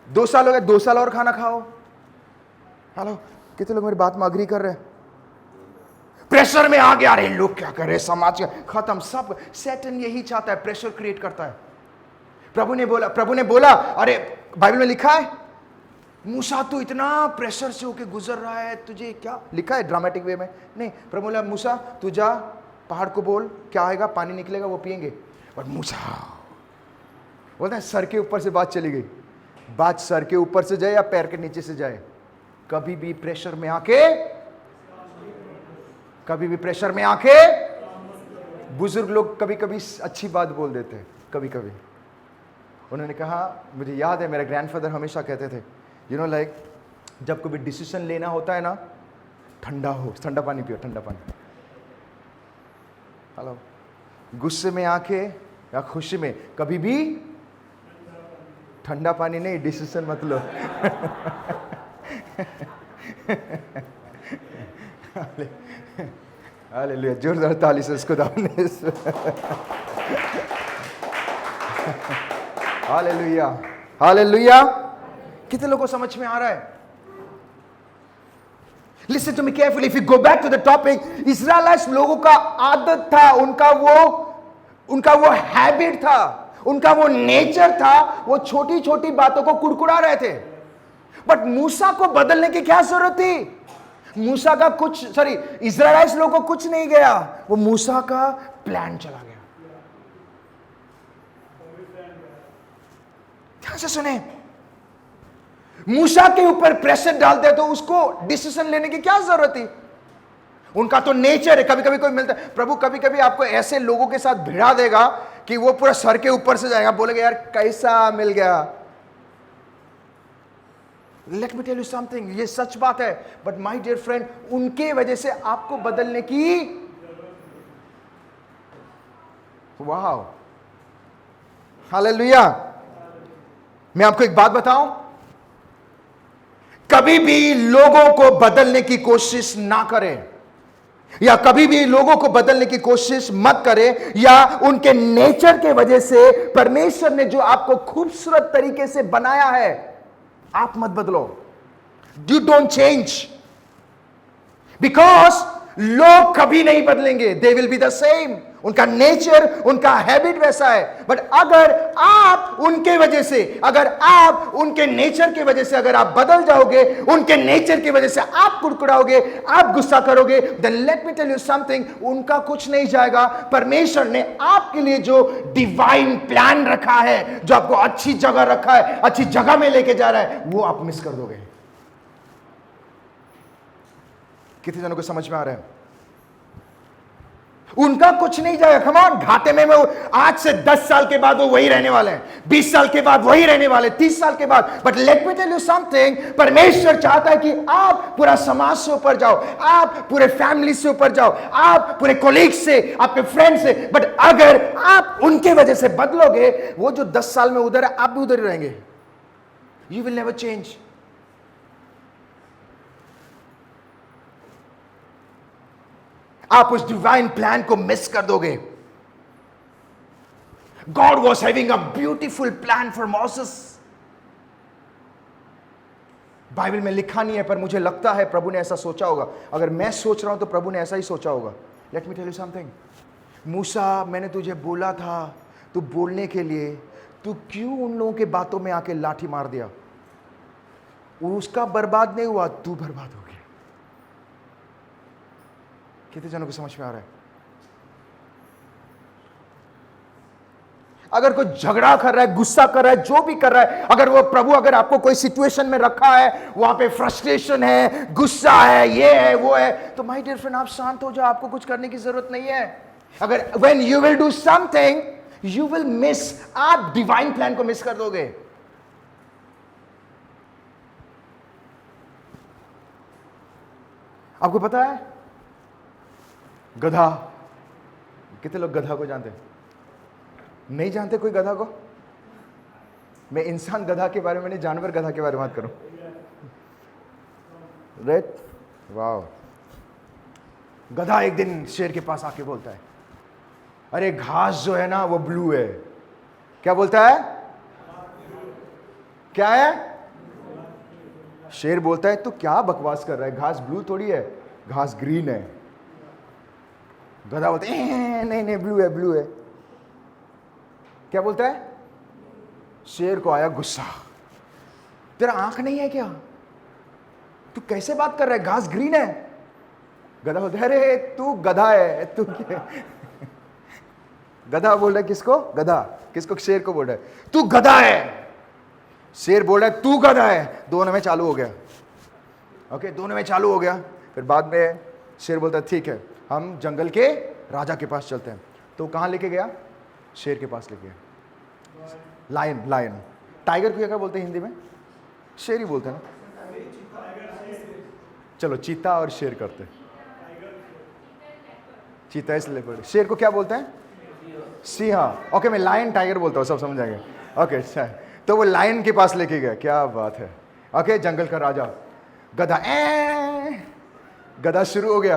S1: 2 साल हो गए, 2 साल और खाना खाओ। हेलो, कितने लोग मेरी बात में अग्री कर रहे हैं? प्रेशर में आ गया, अरे लोग क्या कर रहे हैं, समाज का खत्म सब। सैटन यही चाहता है, प्रेशर क्रिएट करता है। प्रभु ने बोला, अरे बाइबल में लिखा है, मूसा तू इतना प्रेशर से होके गुजर रहा है, तुझे क्या लिखा है ड्रामेटिक वे में नहीं। प्रभु बोला, मूसा तू जा, पहाड़ को बोल, क्या आएगा, पानी निकलेगा, वो पिएंगे। और मूसा बोलता है, सर के ऊपर से बात चली गई। बात सर के ऊपर से जाए या पैर के नीचे से जाए, कभी भी प्रेशर में आके बुजुर्ग लोग कभी कभी अच्छी बात बोल देते हैं। कभी कभी उन्होंने कहा, मुझे याद है मेरे ग्रैंडफादर हमेशा कहते थे, यू नो लाइक, जब कभी डिसीजन लेना होता है ना, ठंडा पानी पियो, ठंडा पानी। हेलो, गुस्से में आके या खुशी में कभी भी ठंडा पानी नहीं, डिसीजन मत लो। हालेलुया, जोरदार ताली से इसको दामने। Hallelujah, hallelujah. कितने लोगों को समझ में आ रहा है? Listen to me carefully. If you go back to the topic, इस्राएलिट लोगों का आदत था, उनका वो हैबिट था, उनका वो नेचर था, वो छोटी छोटी बातों को कुड़कुड़ा रहे थे। बट मूसा को बदलने की क्या जरूरत थी? मूसा का इस्राएलिट लोगों को कुछ नहीं गया, वो मूसा का प्लान चला गया। ध्यान से सुने, मूसा के ऊपर प्रेशर डालते तो उसको डिसीजन लेने की क्या जरूरत थी? उनका तो नेचर है। कभी कभी कोई मिलता है, प्रभु कभी कभी आपको ऐसे लोगों के साथ भिड़ा देगा कि वो पूरा सर के ऊपर से जाएगा, बोलेगा यार कैसा मिल गया। Let me tell you something, ये सच बात है। बट माय डियर फ्रेंड, उनके वजह से आपको बदलने की, वाह, हालेलुया। मैं आपको एक बात बताऊं, कभी भी लोगों को बदलने की कोशिश ना करें, या कभी भी लोगों को बदलने की कोशिश मत करें, या उनके नेचर के वजह से परमेश्वर ने जो आपको खूबसूरत तरीके से बनाया है, आप मत बदलो। यू डोंट चेंज, बिकॉज लोग कभी नहीं बदलेंगे, they will be the same. उनका नेचर, उनका हैबिट वैसा है। बट अगर आप उनके वजह से, अगर आप उनके नेचर की वजह से अगर आप बदल जाओगे, उनके नेचर की वजह से आप कुड़कुड़ाओगे, आप गुस्सा करोगे, then let me tell you something, उनका कुछ नहीं जाएगा। परमेश्वर ने आपके लिए जो डिवाइन प्लान रखा है, जो आपको अच्छी जगह रखा है, अच्छी जगह में लेके जा रहा है, वो आप मिस कर दोगे। कितने जनों को समझ में आ रहा है? उनका कुछ नहीं जाएगा। कम ऑन, घाटे में वो आज से 10 साल के बाद वो वही रहने वाले हैं, 20 साल के बाद वही रहने वाले, 30 साल के बाद। But let me tell you something, परमेश्वर चाहता है कि आप पूरा समाज से ऊपर जाओ, आप पूरे फैमिली से ऊपर जाओ, आप पूरे कोलीग से, आपके फ्रेंड से। बट अगर आप उनके वजह से बदलोगे, वो जो 10 साल में उधर है, आप भी उधर ही रहेंगे। You will never change. आप उस डिवाइन प्लान को मिस कर दोगे। God was having a beautiful plan for Moses. Bible में लिखा नहीं है, पर मुझे लगता है प्रभु ने ऐसा सोचा होगा। अगर मैं सोच रहा हूं तो प्रभु ने ऐसा ही सोचा होगा। Let me tell you something, Musa, मैंने तुझे बोला था तू बोलने के लिए, तू क्यों उन लोगों के बातों में आके लाठी मार दिया? उसका बर्बाद नहीं हुआ, तू बर्बाद हो गया। कितने जनों को समझ में आ रहा है? अगर कोई झगड़ा कर रहा है, गुस्सा कर रहा है, जो भी कर रहा है, अगर वो प्रभु अगर आपको कोई सिचुएशन में रखा है, वहां पे फ्रस्ट्रेशन है, गुस्सा है, ये है, वो है, तो माय डियर फ्रेंड, आप शांत हो जाओ। आपको कुछ करने की जरूरत नहीं है। अगर when you will do something, you will miss, आप डिवाइन प्लान को मिस कर दोगे। आपको पता है गधा, कितने लोग गधा को जानते हैं? नहीं जानते कोई गधा को? मैं इंसान गधा के बारे में नहीं, जानवर गधा के बारे में बात करूं। राइट? वाओ। गधा एक दिन शेर के पास आके बोलता है, अरे घास जो है ना वो ब्लू है। क्या बोलता है? क्या है? शेर बोलता है, तू क्या बकवास कर रहा है, घास ब्लू थोड़ी है, घास ग्रीन है। गधा बोलता है, नहीं नहीं ब्लू है, ब्लू है। क्या बोलता है? शेर को आया गुस्सा, तेरा आंख नहीं है क्या? तू कैसे बात कर रहा है, घास ग्रीन है। गधा बोलता है, अरे तू गधा है, तू क्या? गधा बोल रहा है किसको? गधा किसको? शेर को बोल रहा है तू गधा है। शेर बोल रहा है तू गधा है। दोनों में चालू हो गया। ओके, दोनों में चालू हो गया। फिर बाद में शेर बोलता है ठीक है, हम जंगल के राजा के पास चलते हैं। तो कहां लेके गया? शेर के पास लेके गया। Lion, lion. टाइगर को क्या बोलते हैं हिंदी में? शेर ही बोलते हैं ना। चलो चीता और शेर करते हैं। चीता इस लेपर्ड। शेर को क्या बोलते हैं? सिंहा। ओके, मैं लायन टाइगर बोलता हूँ, सब समझ जाएंगे। ओके, अच्छा। तो वो लायन के पास लेके गया। क्या बात है। ओके, जंगल का राजा। गधा गधा शुरू हो गया।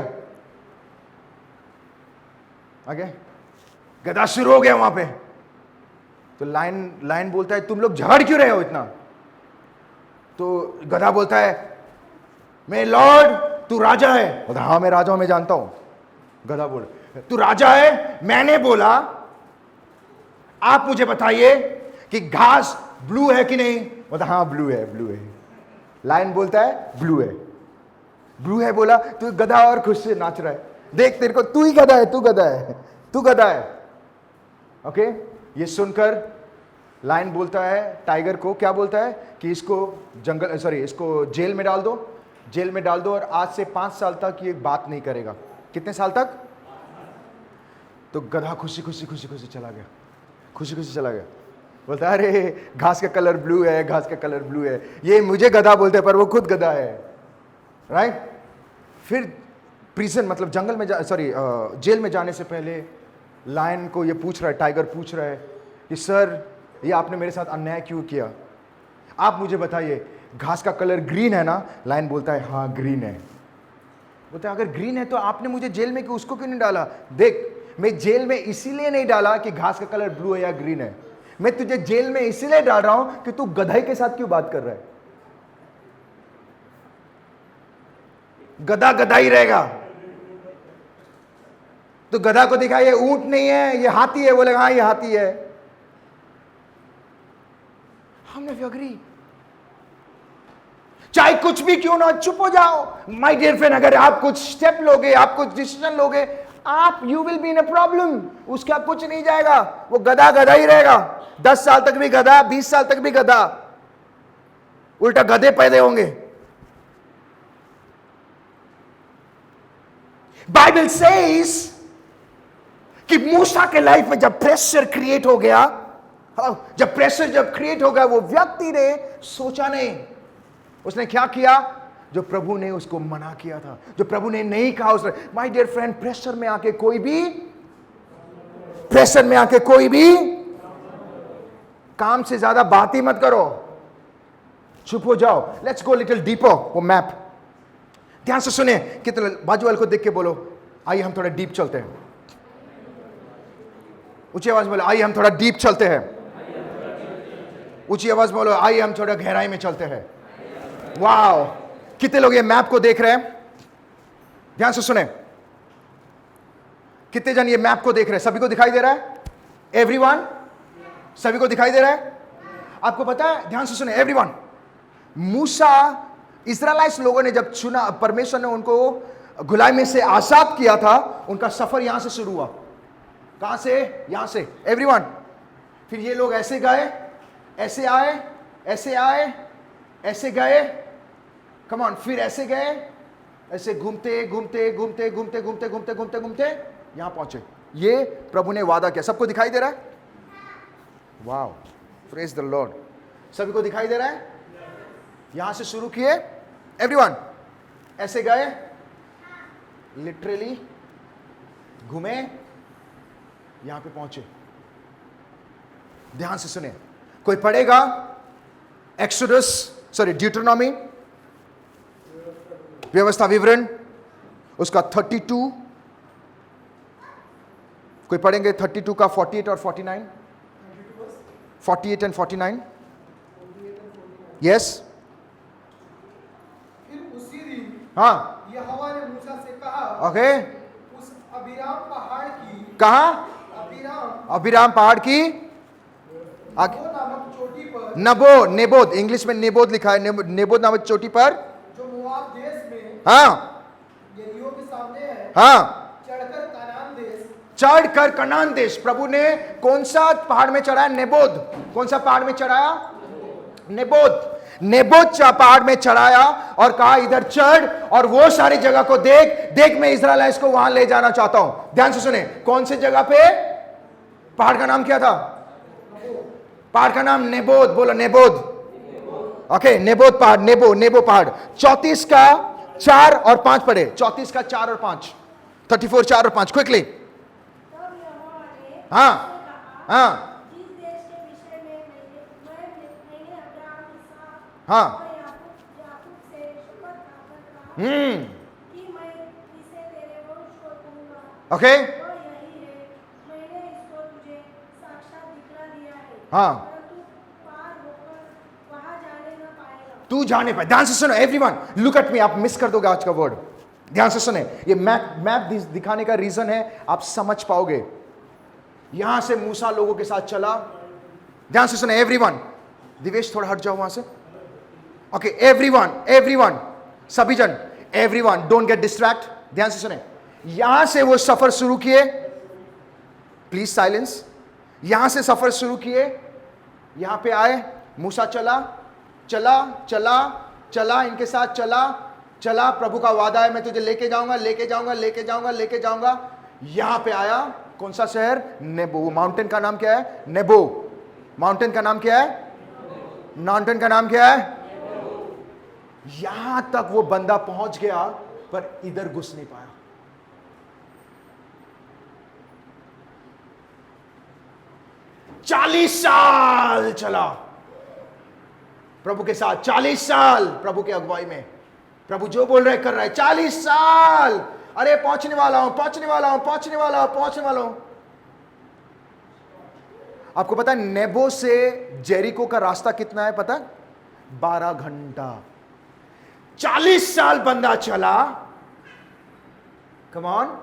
S1: ओके, गधा शुरू हो गया वहां पे। तो लायन बोलता है तुम लोग झगड़ क्यों रहे हो इतना? तो गधा बोलता है मैं लॉर्ड, तू राजा है। बोलता हाँ मैं राजा हूं, मैं जानता हूं। गधा बोल तू राजा है, मैंने बोला आप मुझे बताइए कि घास ब्लू है कि नहीं? बोलता हाँ ब्लू है, ब्लू है। लायन बोलता है ब्लू है, ब्लू है। बोला तू गधा और खुश से नाच रहा है, देख तेरे को, तू ही गधा है, तू गधा है, तू गधा है। ओके, ये सुनकर लायन बोलता है टाइगर को, क्या बोलता है कि इसको जेल में डाल दो, जेल में डाल दो और आज से 5 साल तक ये बात नहीं करेगा। कितने साल तक? तो गधा खुशी खुशी खुशी खुशी चला गया, खुशी खुशी चला गया। बोलता है अरे घास का कलर ब्लू है, घास का कलर ब्लू है। ये मुझे गधा बोलते हैं पर वो खुद गधा है। राइट? फिर प्रिजन मतलब जंगल में जेल में जाने से पहले लायन को ये पूछ रहा है, टाइगर पूछ रहा है कि सर ये आपने मेरे साथ अन्याय क्यों किया? आप मुझे बताइए घास का कलर ग्रीन है ना? लायन बोलता है हाँ ग्रीन है। बोलता है अगर ग्रीन है तो आपने मुझे जेल में क्यों, उसको क्यों नहीं डाला? देख मैं जेल में इसीलिए नहीं डाला कि घास का कलर ब्लू है या ग्रीन है, मैं तुझे जेल में इसीलिए डाल रहा हूं कि तू गधाई के साथ क्यों बात कर रहा है। गधा गधा ही रहेगा। तो गधा को दिखा ये ऊंट नहीं है, ये हाथी है। बोले हाँ ये हाथी है। हमने अग्री, चाहे कुछ भी क्यों ना, चुप हो जाओ। माय डियर फ्रेंड, अगर आप कुछ स्टेप लोगे, आप कुछ डिसीजन लोगे, आप you will be in a problem. उसका कुछ नहीं जाएगा, वो गधा गधा ही रहेगा। 10 साल तक भी गधा, 20 साल तक भी गधा, उल्टा गधे पैदा होंगे। बाइबल सेज कि मूसा के लाइफ में जब प्रेशर क्रिएट हो गया, जब प्रेशर जब क्रिएट हो गया, वो व्यक्ति ने सोचा नहीं, उसने क्या किया? जो प्रभु ने उसको मना किया था, जो प्रभु ने नहीं कहा, उसने, माय डियर फ्रेंड, प्रेशर में आके कोई भी काम से ज्यादा बात ही मत करो, चुप हो जाओ। Let's go little deeper. वो मैप ध्यान से सुने, कितने बाजू वाले को देख के बोलो, आइए हम थोड़ा डीप चलते हैं। ऊंची आवाज बोलो, आइए हम थोड़ा डीप चलते हैं। ऊंची आवाज बोलो, आइए हम थोड़ा गहराई में चलते हैं। वाओ, कितने लोग ये मैप को देख रहे हैं? ध्यान से सुने, कितने जन ये मैप को देख रहे हैं? सभी को दिखाई दे रहा है? एवरीवन, सभी को दिखाई दे रहा है? आपको पता है, ध्यान से सुने एवरीवन, मूसा, इस्राएलाइट्स लोगों ने जब चुना, परमेश्वर ने उनको गुलामी से आजाद किया था, उनका सफर यहां से शुरू हुआ। कहां से? यहां से। एवरीवन, फिर ये लोग ऐसे गए, ऐसे आए, ऐसे आए, ऐसे गए, कम ऑन, फिर ऐसे गए, ऐसे घूमते घूमते घूमते घूमते घूमते घूमते घूमते घूमते यहां पहुंचे। ये प्रभु ने वादा किया। सबको दिखाई दे रहा है? Wow, praise the Lord. सभी को दिखाई दे रहा है? यहां से शुरू किए एवरीवन, ऐसे गए, लिटरली घूमे, यहां पे पहुंचे। ध्यान से सुने, कोई पढ़ेगा ड्यूटरनॉमी, व्यवस्था विवरण, उसका 32, कोई पढ़ेंगे 32 का 48 और 49? 48 एंड 49, यस।
S2: फिर उसी दिन
S1: हाँ,
S2: यहोवा ने मूसा से कहा,
S1: ओके,
S2: उस अबीराम पहाड़ की,
S1: कहा? अबीराम पहाड़ की
S2: नबो नामक चोटी पर,
S1: नेबोद, इंग्लिश में नेबोद लिखा है, नेबोद नामक चोटी पर,
S2: जो मोआब देश में,
S1: हाँ,
S2: यरीहो के सामने है,
S1: हाँ,
S2: चढ़कर
S1: कनान देश। प्रभु ने कौन सा पहाड़ में चढ़ाया? नेबोद। कौन सा पहाड़ में चढ़ाया? नेबोद पहाड़ में चढ़ाया और कहा इधर चढ़ और वो सारी जगह को देख मैं इस्राएलियों को वहां ले जाना चाहता हूं। ध्यान से सुने, कौन सी जगह पे? पहाड़ का नाम क्या था? पहाड़ का नाम नेबोद। बोलो नेबोद। ओके, नेबोद पहाड़, नेबो पहाड़। 34 का 4 और 5 पढ़े। 34 का 4 और 5, 34 4 और 5 क्विकली। हाँ, हाँ, हाँ, ओके, हाँ, तू जाने पाए। ध्यान से सुनो एवरीवन, लुक एट मी। आप मिस कर दोगे आज का वर्ड। ध्यान से सुने, ये मैप दिखाने का रीजन है आप समझ पाओगे। यहां से मूसा लोगों के साथ चला। ध्यान से सुने एवरीवन, दिवेश थोड़ा हट जाओ वहां से। ओके, एवरीवन, सभी जन, एवरीवन डोंट गेट डिस्ट्रैक्ट। ध्यान से सुने, यहां से वो सफर शुरू किए। Please silence. यहां से सफर शुरू किए, यहां पे आए, मूसा चला इनके साथ चला। प्रभु का वादा है, मैं तुझे लेके जाऊंगा। यहां पे आया। कौन सा शहर? नेबो। माउंटेन का नाम क्या है? नेबो। माउंटेन का नाम क्या है? यहां तक वो बंदा पहुंच गया, पर इधर घुस नहीं पाया। चालीस साल चला प्रभु के साथ। 40 साल प्रभु के अगुवाई में। प्रभु जो बोल रहे कर रहा है। 40 साल, अरे पहुंचने वाला हूं। आपको पता है नेबो से जेरिको का रास्ता कितना है? पता? 12 घंटा। 40 साल बंदा चला, कम ऑन,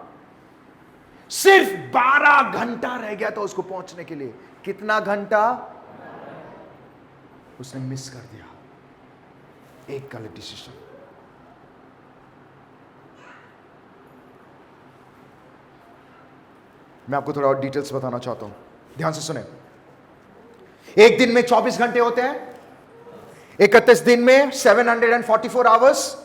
S1: सिर्फ 12 घंटा रह गया था उसको पहुंचने के लिए। कितना घंटा? उसने मिस कर दिया। एक गलत डिसीजन। मैं आपको थोड़ा और डिटेल्स बताना चाहता हूं, ध्यान से सुने। एक दिन में 24 घंटे होते हैं, 31 दिन में 744 आवर्स,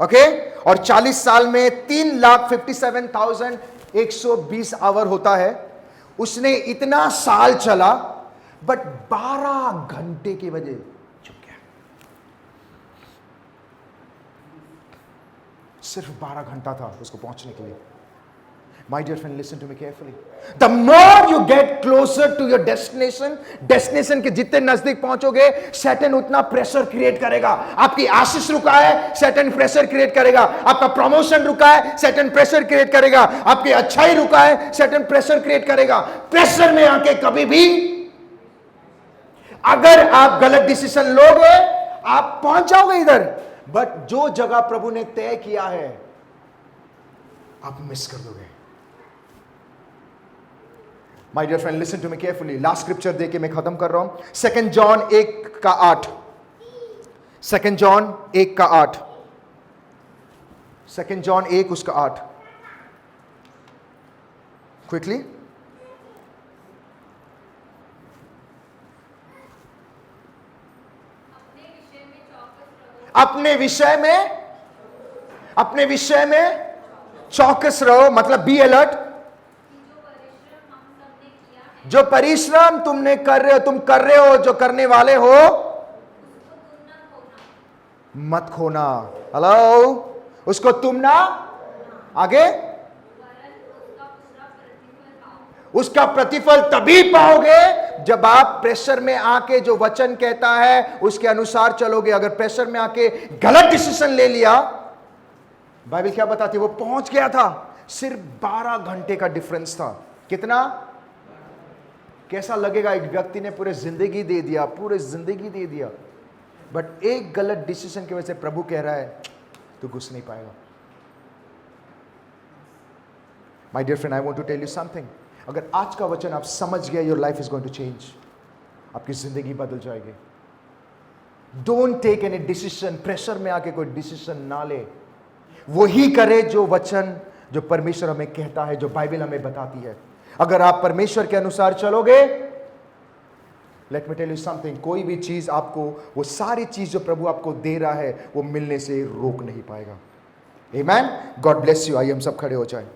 S1: ओके। और 40 साल में 3,57,120 आवर होता है। उसने इतना साल चला, बट 12 घंटे की वजह चुप गया। सिर्फ 12 घंटा था उसको पहुंचने के लिए। My dear friend, listen to me carefully. The more you get closer to your destination के जितने नजदीक पहुंचोगे, सैटन उतना प्रेशर क्रिएट करेगा। आपकी आशीष रुका है, सैटन प्रेशर क्रिएट करेगा। आपका प्रमोशन रुका है, सैटन प्रेशर क्रिएट करेगा। आपकी अच्छाई रुका है, सैटन प्रेशर क्रिएट करेगा। प्रेशर में आके कभी भी अगर आप गलत डिसीजन लोगे, आप पहुंच जाओगे इधर, बट जो जगह प्रभु ने तय किया है आप मिस कर दोगे। My dear friend, listen to me carefully. Last scripture देके मैं खत्म कर रहा हूं। 2 जॉन 1:8। 2 जॉन 1:8। 2 जॉन 1:8। क्विकली। अपने विषय में चौकस रहो, मतलब बी अलर्ट। जो परिश्रम तुमने कर रहे हो, तुम कर रहे हो, जो करने वाले हो, मत खोना। हेलो, उसको तुम ना आगे, उसका प्रतिफल तभी पाओगे जब आप प्रेशर में आके जो वचन कहता है उसके अनुसार चलोगे। अगर प्रेशर में आके गलत डिसीजन ले लिया, बाइबल क्या बताती है, वो पहुंच गया था, सिर्फ 12 घंटे का डिफरेंस था। कितना कैसा लगेगा, एक व्यक्ति ने पूरे जिंदगी दे दिया, बट एक गलत डिसीजन की वजह से प्रभु कह रहा है तू घुस नहीं पाएगा। My dear friend, I want to tell you something. अगर आज का वचन आप समझ गए, your life is going to change. आपकी जिंदगी बदल जाएगी। Don't take any decision, pressure में आके कोई डिसीजन ना ले। वही करे जो वचन, जो परमेश्वर हमें कहता है, जो बाइबल हमें बताती है। अगर आप परमेश्वर के अनुसार चलोगे, let me tell you something, कोई भी चीज आपको, वो सारी चीज जो प्रभु आपको दे रहा है, वो मिलने से रोक नहीं पाएगा। आमेन। God bless you. आइए हम सब खड़े हो जाएं।